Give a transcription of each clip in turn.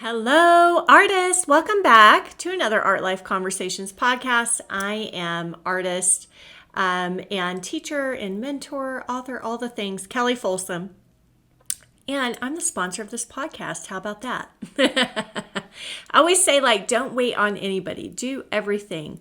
Hello, artists. Welcome back to another Art Life Conversations podcast. I am artist and teacher and mentor, author, all the things, Kelli Folsom. And I'm the sponsor of this podcast. How about that? I always say, don't wait on anybody. Do everything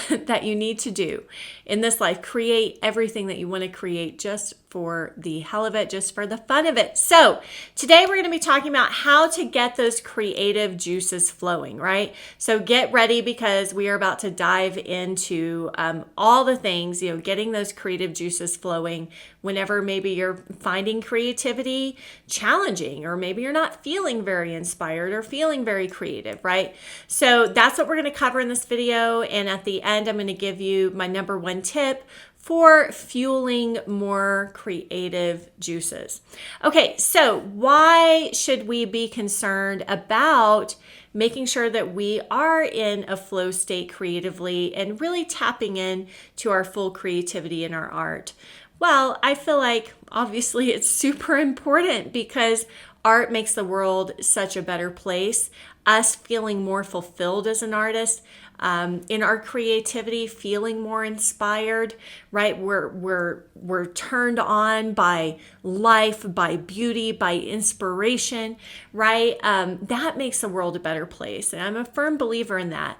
that you need to do in this life. Create everything that you want to create just for the hell of it, just for the fun of it. So today we're going to be talking about how to get those creative juices flowing, right? So get ready because we are about to dive into all the things, getting those creative juices flowing whenever maybe you're finding creativity challenging, or maybe you're not feeling very inspired or feeling very creative, right? So that's what we're going to cover in this video. And at the end, I'm going to give you my number one tip for fueling more creative juices. Okay, so why should we be concerned about making sure that we are in a flow state creatively and really tapping in to our full creativity in our art? Well, I feel like obviously it's super important because art makes the world such a better place. Us feeling more fulfilled as an artist, in our creativity, feeling more inspired, right? We're turned on by life, by beauty, by inspiration, right? That makes the world a better place, and I'm a firm believer in that.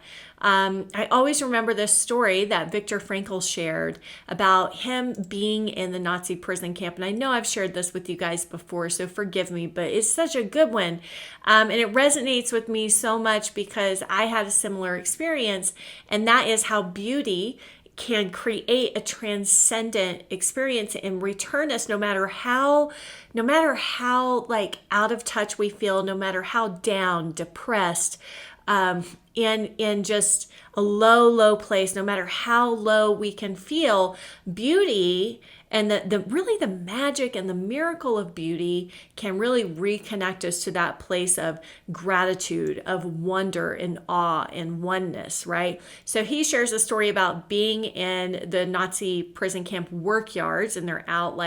I always remember this story that Viktor Frankl shared about him being in the Nazi prison camp. And I know I've shared this with you guys before, so forgive me, but it's such a good one. And it resonates with me so much because I had a similar experience, and that is how beauty can create a transcendent experience and return us no matter how out of touch we feel, no matter how down, depressed, in just a low place, no matter how low we can feel. Beauty and the magic and the miracle of beauty can really reconnect us to that place of gratitude, of wonder and awe and oneness, right? So he shares a story about being in the Nazi prison camp work yards, and they're out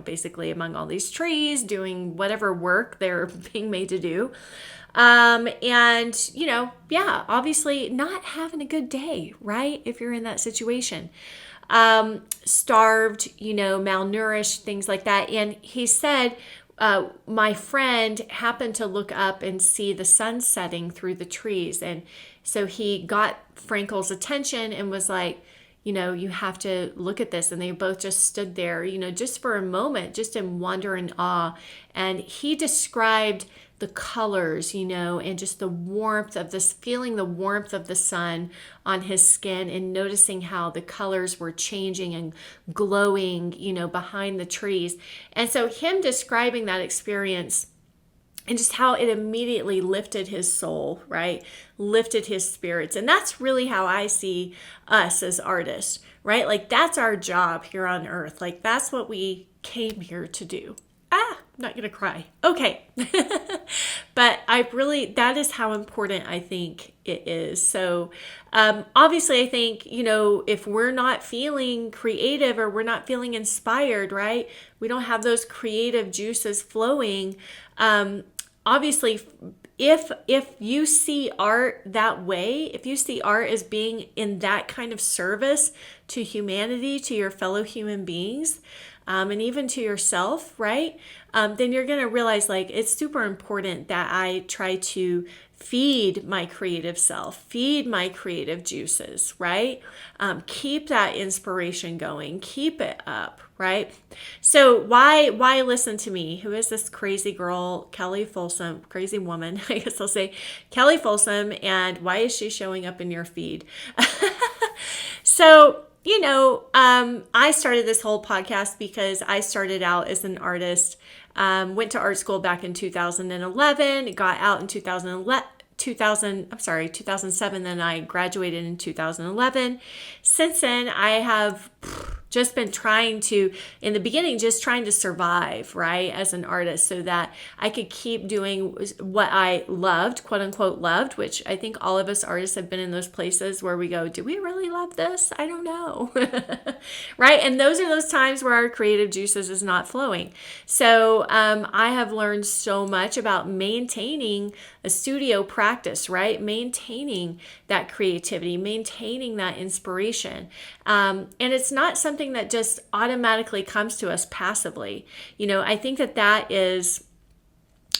basically among all these trees doing whatever work they're being made to do. Obviously not having a good day, right? If you're in that situation, starved, malnourished, things like that. And he said, my friend happened to look up and see the sun setting through the trees. And so he got Frankel's attention and was like, you have to look at this. And they both just stood there, just for a moment, just in wonder and awe. And he described the colors, and just the warmth of this, feeling the warmth of the sun on his skin and noticing how the colors were changing and glowing, behind the trees. And so him describing that experience and just how it immediately lifted his soul, right? Lifted his spirits. And that's really how I see us as artists, right? That's our job here on earth. That's what we came here to do. I'm not going to cry. Okay. But that is how important I think it is. So obviously I think, if we're not feeling creative or we're not feeling inspired, right? We don't have those creative juices flowing. Obviously, if you see art that way, if you see art as being in that kind of service to humanity, to your fellow human beings, and even to yourself, right? Then you're going to realize it's super important that I try to feed my creative self, feed my creative juices, right? Keep that inspiration going, keep it up, right? So why listen to me? Who is this crazy girl, Kelli Folsom, crazy woman, I guess I'll say, Kelli Folsom, and why is she showing up in your feed? So, I started this whole podcast because I started out as an artist, went to art school back in 2011, got out in 2007, then I graduated in 2011. Since then, I have just been trying to, in the beginning, just trying to survive, right, as an artist so that I could keep doing what I loved, quote unquote loved, which I think all of us artists have been in those places where we go, do we really love this? I don't know. Right? And those are those times where our creative juices is not flowing. So I have learned so much about maintaining a studio practice, right? Maintaining that creativity, maintaining that inspiration. And it's not something that just automatically comes to us passively. I think that is,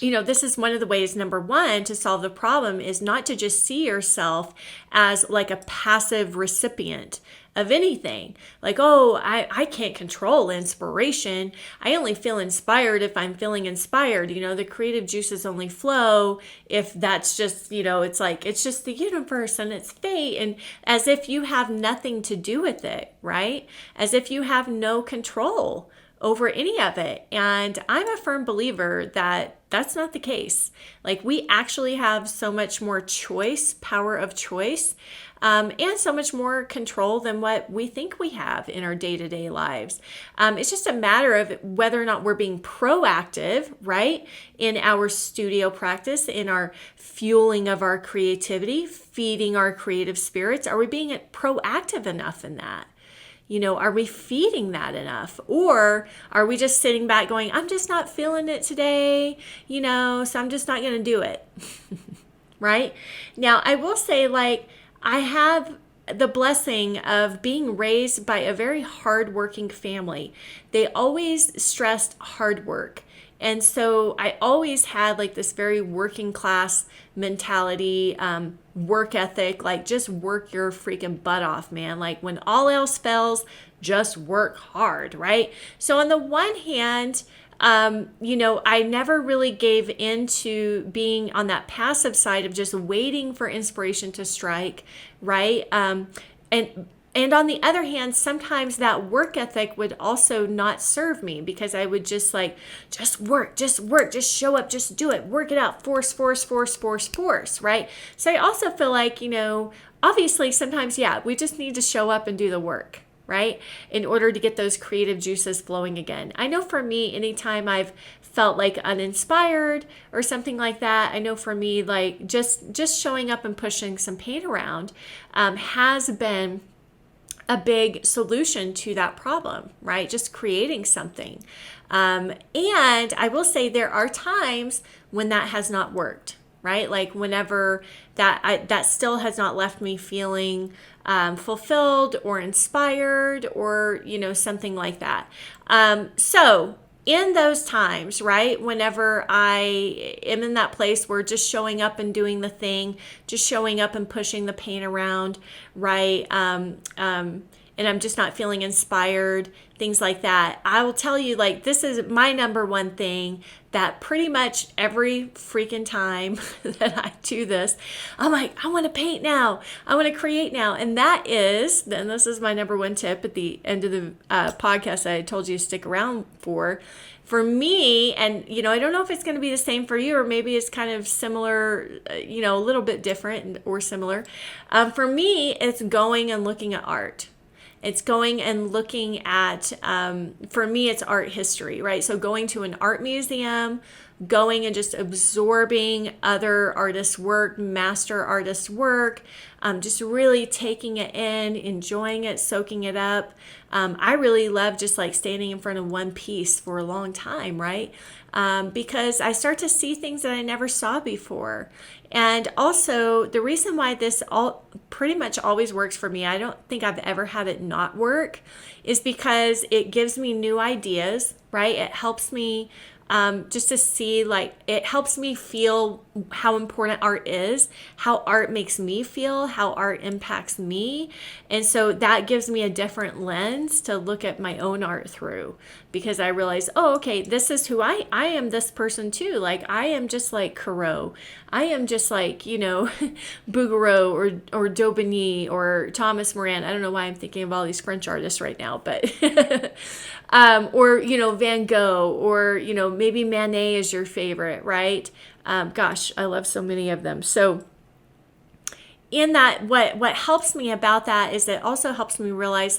this is one of the ways, number one, to solve the problem is not to just see yourself as like a passive recipient of anything. Like, oh, I can't control inspiration. I only feel inspired if I'm feeling inspired. The creative juices only flow if that's just, it's like, it's just the universe and it's fate. And as if you have nothing to do with it, right? As if you have no control over any of it. And I'm a firm believer that that's not the case. Like, we actually have so much more choice, power of choice, and so much more control than what we think we have in our day-to-day lives. It's just a matter of whether or not we're being proactive, right, in our studio practice, in our fueling of our creativity, feeding our creative spirits. Are we being proactive enough in that? Are we feeding that enough? Or are we just sitting back going, I'm just not feeling it today, so I'm just not going to do it. Right? Now, I will say, I have the blessing of being raised by a very hardworking family. They always stressed hard work. And so I always had this very working class mentality, work ethic, just work your freaking butt off, man. When all else fails, just work hard, right? So on the one hand, I never really gave into being on that passive side of just waiting for inspiration to strike, right? And on the other hand, sometimes that work ethic would also not serve me because I would just work, just show up, just do it, work it out, force, right? So I also feel like, obviously sometimes, we just need to show up and do the work, right? In order to get those creative juices flowing again. I know for me, anytime I've felt uninspired or something like that, I know for me, just showing up and pushing some paint around has been a big solution to that problem, right? Just creating something. And I will say there are times when that has not worked, right? Whenever that still has not left me feeling fulfilled or inspired or, something like that. So in those times, right, whenever I am in that place where just showing up and doing the thing, just showing up and pushing the paint around, right, and I'm just not feeling inspired, things like that, I will tell you, this is my number one thing that pretty much every freaking time that I do this, I'm like, I want to paint now. I want to create now. And this is my number one tip at the end of the podcast I told you to stick around for me, and, I don't know if it's going to be the same for you, or maybe it's kind of similar, a little bit different or similar. For me, it's going and looking at art. It's going and looking at, for me, it's art history, right? So going to an art museum, going and just absorbing other artists' work, master artists' work, just really taking it in, enjoying it, soaking it up. I really love just standing in front of one piece for a long time, right? Because I start to see things that I never saw before. And also, the reason why this all pretty much always works for me, I don't think I've ever had it not work, is because it gives me new ideas, right? It helps me just to see, it helps me feel how important art is, how art makes me feel, how art impacts me. And so that gives me a different lens to look at my own art through, because I realize, oh, okay, this is who I am, this person too. I am just like Corot. I am just like, Bouguereau or Daubigny or Thomas Moran. I don't know why I'm thinking of all these French artists right now, but or, Van Gogh, or, maybe Manet is your favorite, right? Gosh, I love so many of them. So in that, what helps me about that is it also helps me realize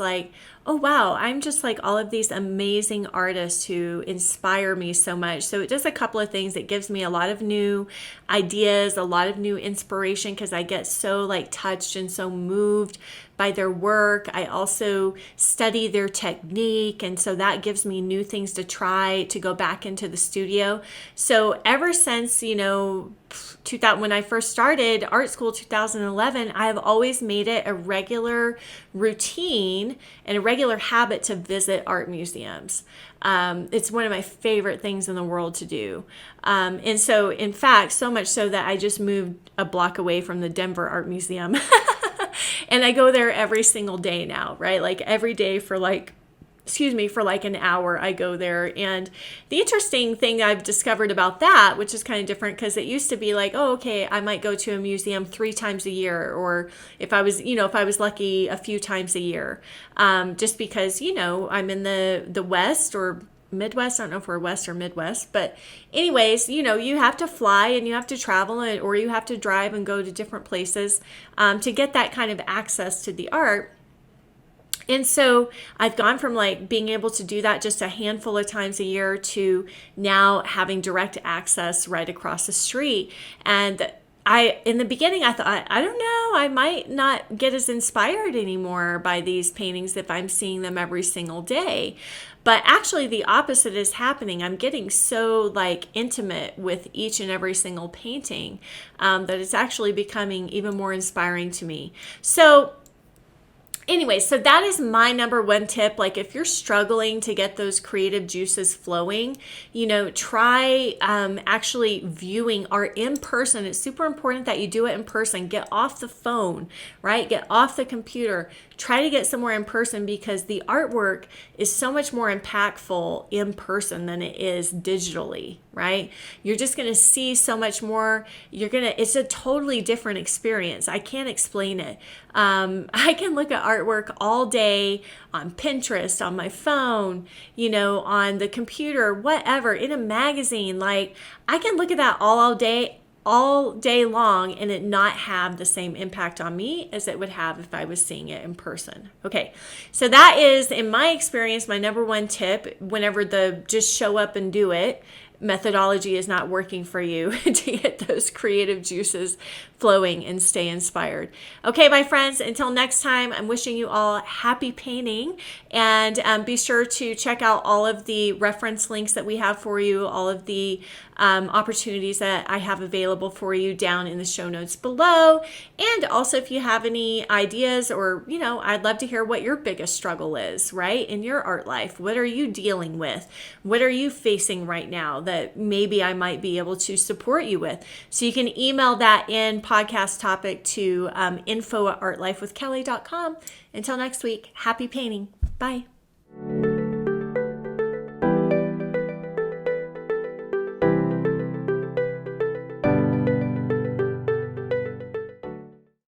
oh wow, I'm just like all of these amazing artists who inspire me so much. So it does a couple of things. It gives me a lot of new ideas, a lot of new inspiration, because I get so like touched and so moved by their work. I also study their technique, and so that gives me new things to try to go back into the studio. So ever since, 2000, when I first started art school 2011, I have always made it a regular routine and a regular habit to visit art museums. It's one of my favorite things in the world to do. And so, in fact, so much so that I just moved a block away from the Denver Art Museum. And I go there every single day now, right? Like every day for like an hour, I go there. And the interesting thing I've discovered about that, which is kind of different, because it used to be like, oh, okay, I might go to a museum 3 times a year, or if I was lucky, a few times a year, just because, I'm in the West or Midwest. I don't know if we're West or Midwest, but anyways, you have to fly and you have to travel, or you have to drive and go to different places to get that kind of access to the art. And so I've gone from like being able to do that just a handful of times a year to now having direct access right across the street. And in the beginning, I thought, I don't know, I might not get as inspired anymore by these paintings if I'm seeing them every single day. But actually the opposite is happening. I'm getting so like intimate with each and every single painting that it's actually becoming even more inspiring to me. So anyway, so that is my number one tip. Like if you're struggling to get those creative juices flowing, try actually viewing art in person. It's super important that you do it in person. Get off the phone, right? Get off the computer. Try to get somewhere in person, because the artwork is so much more impactful in person than it is digitally, right? You're just going to see so much more. It's a totally different experience. I can't explain it. I can look at artwork all day on Pinterest, on my phone, on the computer, whatever, in a magazine. Like I can look at that all day long and it not have the same impact on me as it would have if I was seeing it in person. Okay, so that is, in my experience, my number one tip whenever the just show up and do it methodology is not working for you to get those creative juices flowing and stay inspired. Okay, my friends, until next time, I'm wishing you all happy painting, and be sure to check out all of the reference links that we have for you, all of the opportunities that I have available for you down in the show notes below. And also, if you have any ideas, or, I'd love to hear what your biggest struggle is, right, in your art life. What are you dealing with? What are you facing right now that maybe I might be able to support you with? So you can email that in podcast topic to info@artlifewithkelli.com. Until next week, happy painting. Bye.